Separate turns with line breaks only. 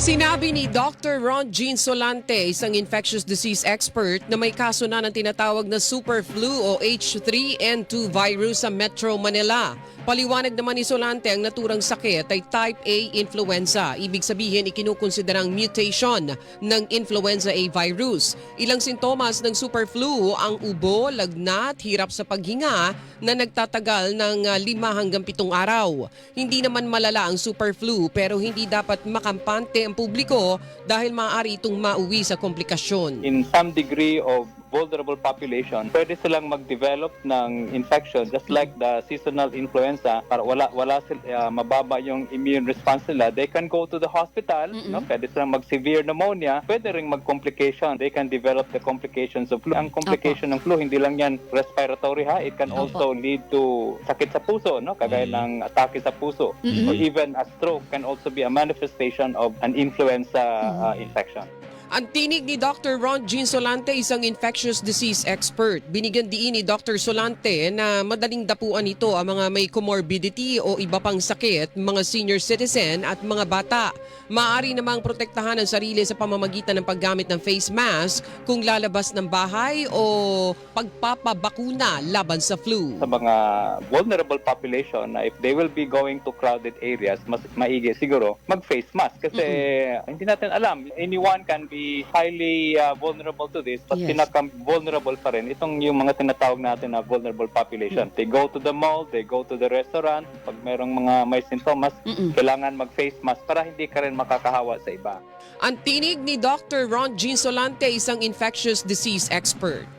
Sinabi ni Dr. Ron Jean Solante, isang infectious disease expert, na may kaso na ng tinatawag na super flu o H3N2 virus sa Metro Manila. Paliwanag naman ni Solante, ang naturang sakit ay type A influenza. Ibig sabihin, ikinukonsiderang mutation ng influenza A virus. Ilang sintomas ng super flu ang ubo, lagnat, hirap sa paghinga na nagtatagal ng 5 hanggang 7 araw. Hindi naman malala ang super flu pero hindi dapat makampante ang publiko dahil maaari itong mauwi sa komplikasyon.
In some degree of vulnerable population, pwede silang mag-develop ng infection just like the seasonal influenza. Para mababa yung immune response nila, they can go to the hospital, no? Pwede silang mag-severe pneumonia, pwede ring mag-complication. They can develop the complications of flu. Ang complication ng flu, hindi lang yan respiratory ha, it can also lead to sakit sa puso, no? Kagaya ng atake sa puso. Or even a stroke can also be a manifestation of an influenza infection.
Ang tinig ni Dr. Ron Jean Solante, isang infectious disease expert. Binigyan diin ni Dr. Solante na madaling dapuan ito ang mga may comorbidity o iba pang sakit, mga senior citizen at mga bata. Maaari namang protektahan ang sarili sa pamamagitan ng paggamit ng face mask kung lalabas ng bahay o pagpapabakuna laban sa flu.
Sa mga vulnerable population, if they will be going to crowded areas, mas maigi siguro mag-face mask kasi hindi natin alam. Anyone can be highly vulnerable to this, but pinaka-vulnerable pa rin itong yung mga tinatawag natin na vulnerable population. They go to the mall, they go to the restaurant. Pag merong mga may sintomas, kailangan mag-face mask para hindi ka rin makakahawa sa iba.
Ang tinig ni Dr. Ron Jean Solante, isang infectious disease expert.